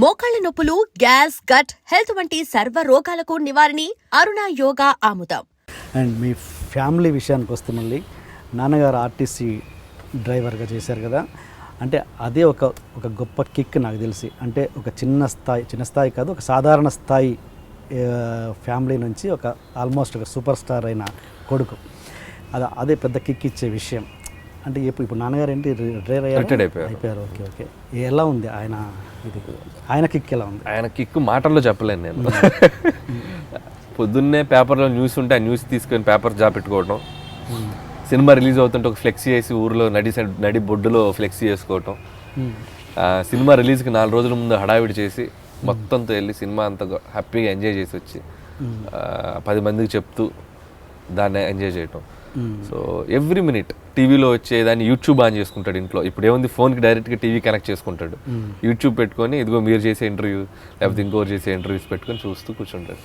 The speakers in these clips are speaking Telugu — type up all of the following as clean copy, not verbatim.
మోకాళ్ల నొప్పులు, గ్యాస్, గట్ హెల్త్ వంటి సర్వ రోగాలకు నివారణి అరుణ యోగా ఆముదం. అండ్ మీ ఫ్యామిలీ విషయానికి వస్తే మళ్ళీ నాన్నగారు ఆర్టీసీ డ్రైవర్గా చేశారు కదా, అంటే అదే ఒక గొప్ప కిక్ నాకు తెలిసి. అంటే ఒక చిన్న స్థాయి కాదు, ఒక సాధారణ స్థాయి ఫ్యామిలీ నుంచి ఒక ఆల్మోస్ట్ ఒక సూపర్ స్టార్ అయిన కొడుకు, అదే పెద్ద కిక్ ఇచ్చే విషయం. అంటే ఇప్పుడు నాన్నగారు ఏంటి డ్రైవర్ అయిపోయారు. ఓకే. ఎలా ఉంది ఆయన కిక్ ఎలా ఉంది? ఆయన కిక్ మాటల్లో చెప్పలేను నేను. పొద్దున్నే పేపర్లో న్యూస్ ఉంటే ఆ న్యూస్ తీసుకొని పేపర్ జాబ్ పెట్టుకోవటం, సినిమా రిలీజ్ అవుతుంటే ఒక ఫ్లెక్సీ వేసి ఊర్లో నడి బొడ్డులో ఫ్లెక్సీ చేసుకోవటం, సినిమా రిలీజ్కి 4 రోజుల ముందు హడావిడి చేసి మొత్తంతో వెళ్ళి సినిమా అంతా హ్యాపీగా ఎంజాయ్ చేసి వచ్చి 10 మందికి చెప్తూ దాన్ని ఎంజాయ్ చేయటం. సో ఎవ్రీ మినిట్ టీవీలో వచ్చేదాన్ని యూట్యూబ్ ఆన్ చేసుకుంటాడు ఇంట్లో. ఇప్పుడు ఏముంది, ఫోన్కి డైరెక్ట్గా టీవీ కనెక్ట్ చేసుకుంటాడు, యూట్యూబ్ పెట్టుకొని ఇదిగో మీరు చేసే ఇంటర్వ్యూ లేకపోతే ఇంకోరు చేసే ఇంటర్వ్యూస్ పెట్టుకొని చూస్తూ కూర్చుంటాడు.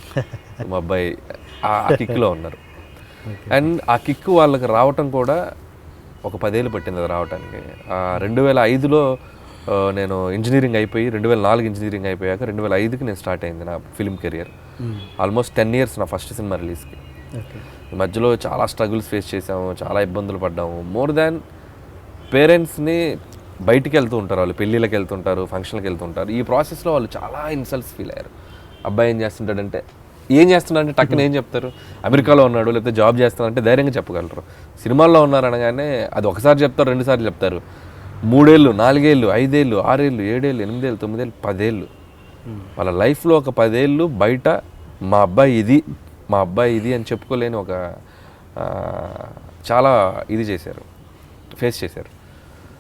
మా అబ్బాయి ఆ కిక్లో ఉన్నారు. అండ్ ఆ కిక్ వాళ్ళకి రావటం కూడా ఒక 10 ఏళ్ళు పట్టింది అది రావడానికి. 2005లో నేను ఇంజనీరింగ్ అయిపోయి 2004 ఇంజనీరింగ్ అయిపోయాక 2005కి నేను స్టార్ట్ అయింది నా ఫిల్మ్ కెరియర్. ఆల్మోస్ట్ 10 years నా ఫస్ట్ సినిమా రిలీజ్కి. ఈ మధ్యలో చాలా స్ట్రగుల్స్ ఫేస్ చేసాము, చాలా ఇబ్బందులు పడ్డాము. మోర్ దాన్ పేరెంట్స్ని బయటికి వెళ్తూ ఉంటారు, వాళ్ళు పెళ్ళిళ్ళకి వెళ్తుంటారు, ఫంక్షన్కి వెళ్తుంటారు. ఈ ప్రాసెస్లో వాళ్ళు చాలా ఇన్సల్ట్స్ ఫీల్ అయ్యారు. అబ్బాయి ఏం చేస్తుంటాడంటే టక్కున ఏం చెప్తారు, అమెరికాలో ఉన్నాడు లేకపోతే జాబ్ చేస్తున్నాడంటే ధైర్యంగా చెప్పగలరు. సినిమాల్లో ఉన్నారు అనగానే అది ఒకసారి చెప్తారు, 2 సార్లు చెప్తారు. 3 ఏళ్ళు, 4 ఏళ్ళు, 5 ఏళ్ళు, 6 ఏళ్ళు, 7 ఏళ్ళు, 8 ఏళ్ళు, 9 ఏళ్ళు, 10 ఏళ్ళు వాళ్ళ లైఫ్లో ఒక 10 ఏళ్ళు బయట మా అబ్బాయి ఇది అని చెప్పుకోలేని ఒక చాలా ఇది చేశారు, ఫేస్ చేశారు.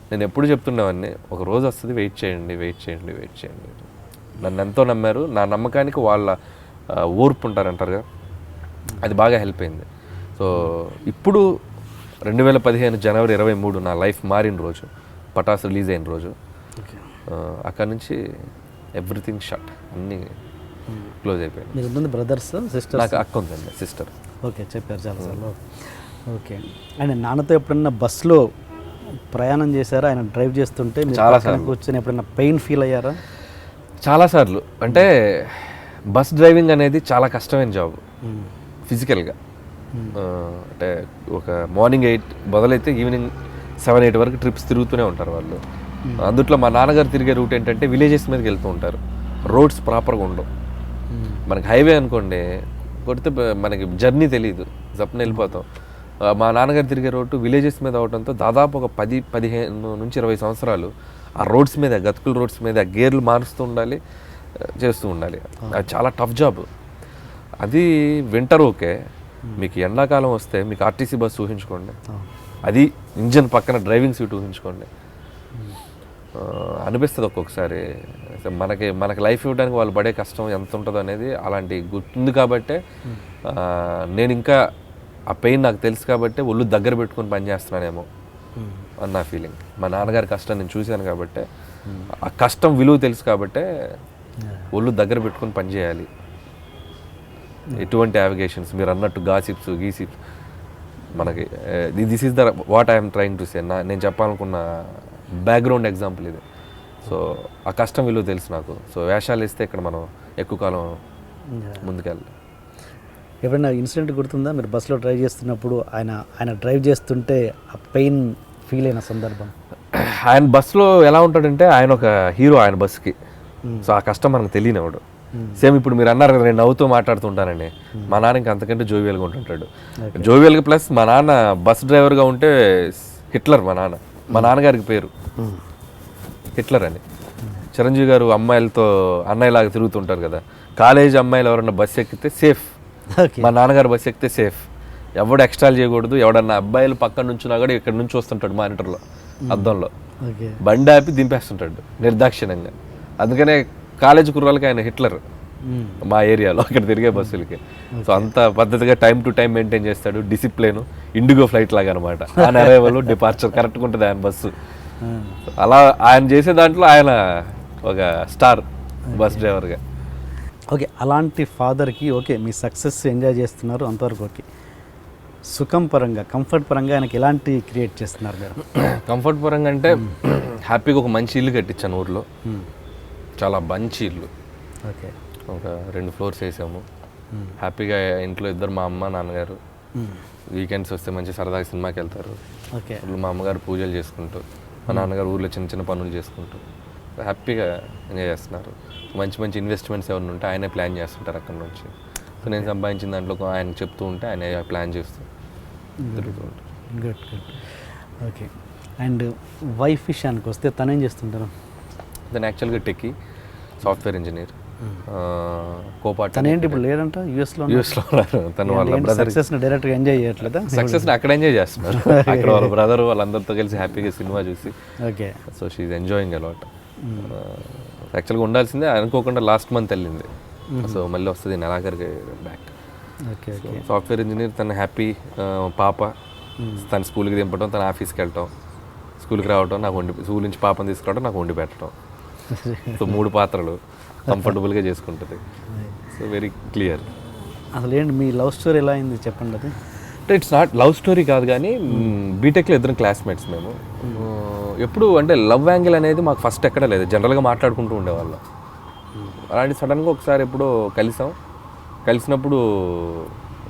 నేను ఎప్పుడు చెప్తుండేవాడిని, ఒక రోజు వస్తుంది, వెయిట్ చేయండి. నన్ను ఎంతో నమ్మారు. నా నమ్మకానికి వాళ్ళ ఓర్పు ఉంటారంటారు కదా, అది బాగా హెల్ప్ అయింది. సో ఇప్పుడు 2015 జనవరి 23 నా లైఫ్ మారిన రోజు, పటాస్ రిలీజ్ అయిన రోజు. అక్కడి నుంచి ఎవ్రీథింగ్ షట్, అన్నీ క్లోజ్ అయిపోయింది. మీరు బ్రదర్స్, సిస్టర్? నాకు అక్క ఉందండి, సిస్టర్. ఓకే, చెప్పారు చాలాసార్లు. ఓకే. ఆయన నాన్నతో ఎప్పుడన్నా బస్సులో ప్రయాణం చేశారా? ఆయన డ్రైవ్ చేస్తుంటే చాలాసార్లు కూర్చొని ఎప్పుడన్నా పెయిన్ ఫీల్ అయ్యారా? చాలాసార్లు. అంటే బస్ డ్రైవింగ్ అనేది చాలా కష్టమైన జాబ్ ఫిజికల్గా. అంటే ఒక మార్నింగ్ 8 మొదలైతే ఈవినింగ్ 7-8 వరకు ట్రిప్స్ తిరుగుతూనే ఉంటారు వాళ్ళు. అందుట్లో మా నాన్నగారు తిరిగే రూట్ ఏంటంటే విలేజెస్ మీదకి వెళ్తూ ఉంటారు. రోడ్స్ ప్రాపర్గా ఉండవు. మనకి హైవే అనుకోండి, కొడితే మనకి జర్నీ తెలియదు, జప్న వెళ్ళిపోతాం. మా నాన్నగారు తిరిగే రోడ్డు విలేజెస్ మీద అవడంతో దాదాపు ఒక 15 నుంచి 20 సంవత్సరాలు ఆ రోడ్స్ మీద, గతుకుల రోడ్స్ మీద గేర్లు మారుస్తూ ఉండాలి, చేస్తూ ఉండాలి. అది చాలా టఫ్ జాబ్. అది వింటర్ ఓకే, మీకు ఎండాకాలం వస్తే మీకు ఆర్టీసీ బస్సు ఊహించుకోండి, అది ఇంజన్ పక్కన డ్రైవింగ్ సీట్ ఊహించుకోండి. అనిపిస్తుంది ఒక్కొక్కసారి మనకి లైఫ్ ఇవ్వడానికి వాళ్ళు పడే కష్టం ఎంత ఉంటుందో అనేది. అలాంటి గుర్తుంది కాబట్టే నేను ఇంకా ఆ పెయిన్ నాకు తెలుసు కాబట్టి ఒళ్ళు దగ్గర పెట్టుకొని పనిచేస్తున్నానేమో అని నా ఫీలింగ్. మా నాన్నగారి కష్టం నేను చూశాను కాబట్టి, ఆ కష్టం విలువ తెలుసు కాబట్టే ఒళ్ళు దగ్గర పెట్టుకొని పనిచేయాలి. ఎటువంటి యావిగేషన్స్, మీరు అన్నట్టు గాసిప్స్ మనకి this is the what I'm trying to say. నేను చెప్పాలనుకున్న బ్యాక్గ్రౌండ్ ఎగ్జాంపుల్ ఇది. సో ఆ కష్టం విలువ తెలుసు నాకు. సో వేషాలు ఇస్తే ఇక్కడ మనం ఎక్కువ కాలం ముందుకెళ్ళాలి. ఎప్పుడైనా ఇన్సిడెంట్ గుర్తుందా, మీరు బస్సులో డ్రైవ్ చేస్తున్నప్పుడు ఆయన డ్రైవ్ చేస్తుంటే ఆ పెయిన్ ఫీల్ అయిన సందర్భం? ఆయన బస్సులో ఎలా ఉంటాడంటే, ఆయన ఒక హీరో ఆయన బస్సుకి. సో ఆ కష్టం మనకు తెలియనివాడు. సేమ్ ఇప్పుడు మీరు అన్నారు కదా, నేను నవ్వుతూ మాట్లాడుతుంటానండి. మా నాన్న ఇంకా అంతకంటే జోవియల్గా ఉంటుంటాడు. జోవియల్గా ప్లస్ మా నాన్న బస్ డ్రైవర్గా ఉంటే హిట్లర్. మా నాన్నగారికి పేరు హిట్లర్ అని. చిరంజీవి గారు అమ్మాయిలతో అన్నయ్యలాగా తిరుగుతుంటారు కదా, కాలేజ్ అమ్మాయిలు ఎవరన్నా బస్సు ఎక్కితే సేఫ్, మా నాన్నగారు బస్సు ఎక్కితే సేఫ్. ఎవడు ఎక్స్ట్రాల్ చేయకూడదు. ఎవడన్నా అబ్బాయిలు పక్కన నుంచున్నా కూడా ఇక్కడ నుంచి వస్తుంటాడు మానిటర్లో, అద్దంలో బండి ఆపి దింపేస్తుంటాడు నిర్దాక్షిణ్యంగా. అందుకనే కాలేజ్ కుర్రాలకి ఆయన హిట్లర్ మా ఏరియాలో, అక్కడ తిరిగే బస్సులకి. సో అంత పద్ధతిగా టైం టు టైం మెయింటైన్ చేస్తాడు. డిసిప్లిన్, ఇండిగో ఫ్లైట్ లాగా అనమాట. ఆయన అరైవల్, డిపార్చర్ కరెక్ట్గా ఉంటుంది ఆయన బస్సు. అలా ఆయన చేసే దాంట్లో ఆయన ఒక స్టార్ బస్ డ్రైవర్గా. ఓకే, అలాంటి ఫాదర్కి ఓకే మీ సక్సెస్ ఎంజాయ్ చేస్తున్నారు అంతవరకు ఓకే. సుఖం పరంగా, కంఫర్ట్ పరంగా ఆయనకి ఎలాంటి క్రియేట్ చేస్తున్నారు మీరు? కంఫర్ట్ పరంగా అంటే హ్యాపీగా ఒక మంచి ఇల్లు కట్టించాను ఊర్లో. చాలా మంచి ఇల్లు, ఓకే ఒక 2 ఫ్లోర్స్ వేసాము. హ్యాపీగా ఇంట్లో ఇద్దరు, మా అమ్మ నాన్నగారు వీకెండ్స్ వస్తే మంచి సరదాగా సినిమాకి వెళ్తారు. ఓకే ఇప్పుడు మా అమ్మగారు పూజలు చేసుకుంటూ, మా నాన్నగారు ఊర్లో చిన్న చిన్న పనులు చేసుకుంటూ హ్యాపీగా ఎంజాయ్ చేస్తున్నారు. మంచి మంచి ఇన్వెస్ట్మెంట్స్ ఎవరిని ఉంటే ఆయనే ప్లాన్ చేస్తుంటారు అక్కడ నుంచి. సో నేను సంపాదించిన దాంట్లో ఆయన చెప్తూ ఉంటే ఆయన ప్లాన్ చేస్తూ తిరుగుతూ ఉంటారు. Good good. Okay. And wife విషయానికి వస్తే తను ఏం చేస్తుంటారు? తను యాక్చువల్గా టెక్కి సాఫ్ట్వేర్ ఇంజనీర్, కోపాట్. తను ఏంటి ఇప్పుడు లేదంట యూఎస్లో ఉన్నారు. తను వాళ్ళ బ్రదర్ సక్సెస్ని డైరెక్ట్గా ఎంజాయ్ చేయట్లేదా? సక్సెస్ని అక్కడ ఎంజాయ్ చేస్తున్నారు. అక్కడ వాళ్ళ బ్రదర్ వాళ్ళందరితో కలిసి హ్యాపీగా సినిమా చూసి. Okay. So she's enjoying a lot. యాక్చువల్గా ఉండాల్సిందే, అనుకోకుండా లాస్ట్ మంత్ వెళ్ళింది. సో మళ్ళీ వస్తుంది నెలాఖరికి back. Okay okay. Software engineer, తను హ్యాపీ. పాప తన స్కూల్కి దింపడం, తన ఆఫీస్కి వెళ్ళటం, స్కూల్కి రావడం, నాకు స్కూల్ నుంచి పాపని తీసుకురావడం, నాకు వండి పెట్టడం. సో 3 పాత్రలు కంఫర్టబుల్గా చేసుకుంటుంది. So very clear. అసలు ఏంటి మీ లవ్ స్టోరీ ఎలా అయింది చెప్పండి. అది అంటే ఇట్స్ నాట్ లవ్ స్టోరీ కాదు, కానీ బీటెక్లో ఇద్దరం క్లాస్మేట్స్ మేము. ఎప్పుడు అంటే లవ్ యాంగిల్ అనేది మాకు ఫస్ట్ ఎక్కడ లేదు, జనరల్గా మాట్లాడుకుంటూ ఉండేవాళ్ళం. అలాంటి సడన్గా ఒకసారి ఎప్పుడో కలిసినప్పుడు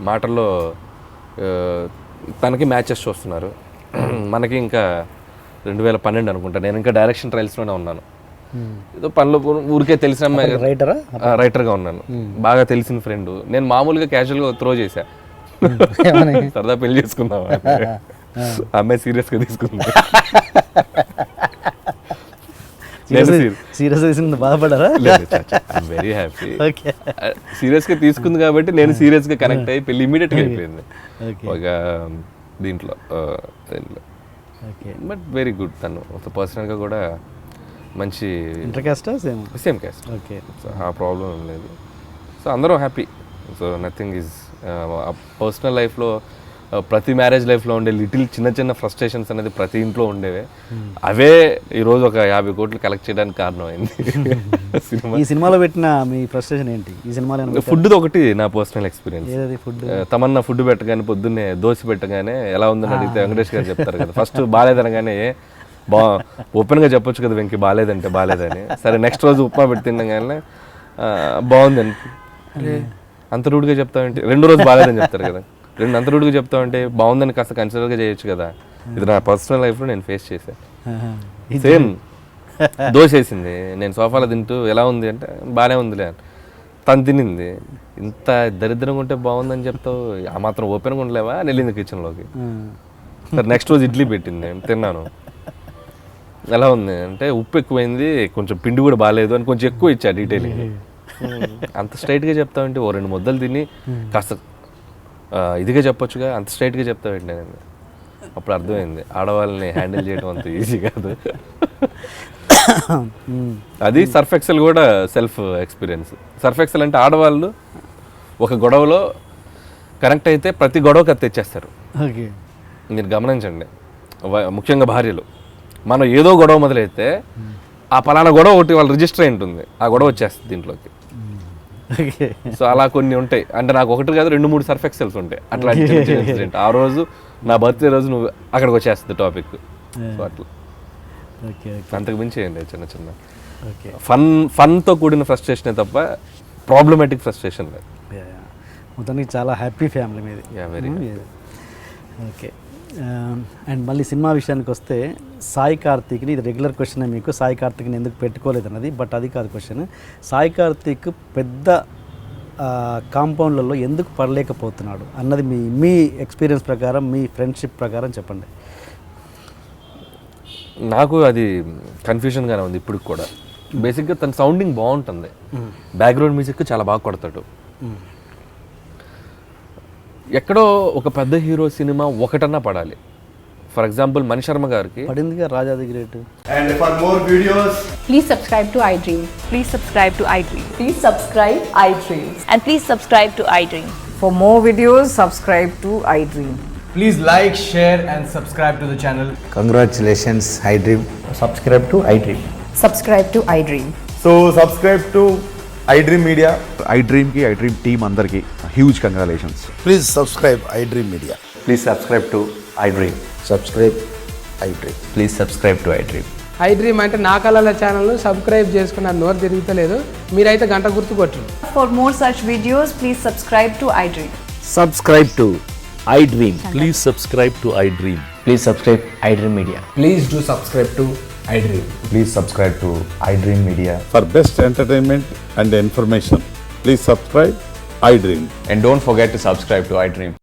మాటల్లో తనకి మ్యాచెస్ చూస్తున్నారు, మనకి ఇంకా 2012 అనుకుంటా. నేను ఇంకా డైరెక్షన్ ట్రయల్స్లోనే ఉన్నాను. ఏదో పనిలో ఊరికే తెలిసిన అమ్మాయి, రైటర్గా ఉన్నాను, బాగా తెలిసిన ఫ్రెండ్. నేను మామూలుగా క్యాజువల్గా త్రో చేశా, సరదా పెళ్లి చేసుకుందాం. అమ్మాయి సీరియస్గా తీసుకుంది. సీరియస్ బాధపడారా? Very happy. సీరియస్గా తీసుకుంది కాబట్టి నేను సీరియస్గా కనెక్ట్ అయ్యి పెళ్లి ఇమీడియట్గా అయిపోయింది ఒక దీంట్లో. But very good. తను పర్సనల్గా కూడా మంచి ఇంటర్ క్యాస్టా? Same caste. ఓకే. సో ఆ ప్రాబ్లం ఏం లేదు. సో అందరూ happy. So nothing is personal లైఫ్లో, ప్రతి మ్యారేజ్ లైఫ్లో ఉండే లిటిల్ చిన్న చిన్న ఫ్రస్ట్రేషన్స్ అనేది ప్రతి ఇంట్లో ఉండేవే. అవే ఈరోజు ఒక 50 కోట్లు కలెక్ట్ చేయడానికి కారణమైంది. ఈ సినిమాలో పెట్టిన మీ ఫ్రస్ట్రేషన్ ఏంటి? ఈ సినిమాలో ఫుడ్ ఒకటి నా పర్సనల్ ఎక్స్పీరియన్స్. ఏది ఫుడ్? తమన్నా ఫుడ్ పెట్టగానే, పొద్దున్నే దోశ పెట్టగానే ఎలా ఉందని అడిగితే వెంకటేష్ గారు చెప్తారు కదా, ఫస్ట్ బాగాలేదనగానే ఓపెన్గా చెప్పొచ్చు కదా వెంకీ బాగాలేదంటే బాగాలేదని. సరే నెక్స్ట్ రోజు ఉప్మా పెట్టి తినగానే బాగుందని, అంత రూడ్గా చెప్తామంటే 2వ రోజు బాగాలేదని చెప్తారు కదా, అంత రూడ్గా చెప్తామంటే బాగుందని కాస్త కన్సిడర్గా చేయొచ్చు కదా. ఇది నా పర్సనల్ లైఫ్లో నేను ఫేస్ చేశాను. సేమ్ దోశ వేసింది, నేను సోఫాలో తింటూ ఎలా ఉంది అంటే బాగానే ఉందిలే, తను తినింది. ఇంత దరిద్రంగా ఉంటే బాగుందని చెప్తావు, ఆ మాత్రం ఓపెన్గా ఉండలేవా అని వెళ్ళింది కిచెన్లోకి. సరే నెక్స్ట్ రోజు ఇడ్లీ పెట్టింది, తిన్నాను. ఎలా ఉంది అంటే ఉప్పు ఎక్కువైంది, కొంచెం పిండి కూడా బాగాలేదు అని కొంచెం ఎక్కువ ఇచ్చా డీటెయిలింగ్. అంత స్ట్రైట్గా చెప్తావంటే, ఓ 2 ముద్దలు తిని కాస్త ఇదిగా చెప్పొచ్చుగా, అంత స్ట్రైట్గా చెప్తావేంటి నేను. అప్పుడు అర్థమైంది ఆడవాళ్ళని హ్యాండిల్ చేయడం అంత ఈజీ కాదు. అది సర్ఫ్ ఎక్సెల్ కూడా సెల్ఫ్ ఎక్స్పీరియన్స్. సర్ఫ్ ఎక్సెల్ అంటే ఆడవాళ్ళు ఒక గొడవలో కనెక్ట్ అయితే ప్రతి గొడవకి అది తెచ్చేస్తారు. మీరు గమనించండి, ముఖ్యంగా భార్యలు. మనం ఏదో గొడవ మొదలైతే ఆ పలానా గొడవ ఒకటి వాళ్ళ రిజిస్టర్ అయి ఉంటుంది, ఆ గొడవ వచ్చేస్తుంది దీంట్లోకి. సో అలా కొన్ని ఉంటాయి. అంటే నాకు ఒకటి కాదు 2-3 సర్ఫ్ ఎక్సెల్స్ ఉంటాయి అట్లా ఇన్సిడెంట్. ఆ రోజు నా బర్త్డే రోజు నువ్వు అక్కడికి వచ్చేస్తుంది టాపిక్. సో అట్లా అంతకు మించి ఏంటి చిన్న చిన్న ఫన్తో కూడిన ఫ్రస్ట్రేషనే తప్ప ప్రాబ్లమాటిక్ ఫ్రస్ట్రేషన్ లేదు. మొత్తానికి చాలా హ్యాపీ ఫ్యామిలీ మీది. Very okay. అండ్ మళ్ళీ సినిమా విషయానికి వస్తే సాయి కార్తీక్ని, ఇది రెగ్యులర్ క్వశ్చనే మీకు, సాయి కార్తీక్ని ఎందుకు పెట్టుకోలేదు అన్నది. బట్ అది కాదు క్వశ్చన్. సాయి కార్తీక్ పెద్ద కాంపౌండ్లలో ఎందుకు పడలేకపోతున్నాడు అన్నది మీ ఎక్స్పీరియన్స్ ప్రకారం, మీ ఫ్రెండ్షిప్ ప్రకారం చెప్పండి. నాకు అది కన్ఫ్యూజన్గానే ఉంది ఇప్పుడు కూడా. బేసిక్గా తన సౌండింగ్ బాగుంటుంది, బ్యాక్గ్రౌండ్ మ్యూజిక్ చాలా బాగా కొడతాడు. ఎక్కడో ఒక పెద్ద హీరో సినిమా ఒకటన్నా పడాలి. ఫర్ ఎగ్జాంపుల్ మణి శర్మ గారికి పడిందిగా రాజాది great. And for more videos, please subscribe to iDream. Please subscribe to iDream. Please subscribe iDream. And please subscribe to iDream. For more videos, subscribe to iDream. please like, share and subscribe to the channel. Congratulations, iDream. Subscribe to iDream. Subscribe to iDream. So subscribe to iDream Media. iDream ki iDream team andarki huge congratulations. Please subscribe iDream Media. Please subscribe to iDream. Subscribe iDream. Please subscribe to iDream. I dream అంటే నా కళల ఛానల్ను సబ్స్క్రైబ్ చేసుకున్న నోరు తిరుగుతలేదు. మీరైతే గంట గుర్తు కొట్టండి. For more such videos, please subscribe to iDream. Subscribe to iDream. Please subscribe to iDream. Please subscribe iDream Media. Please do subscribe to iDream. Please subscribe to iDream Media. For best entertainment and information, please subscribe iDream. And don't forget to subscribe to iDream.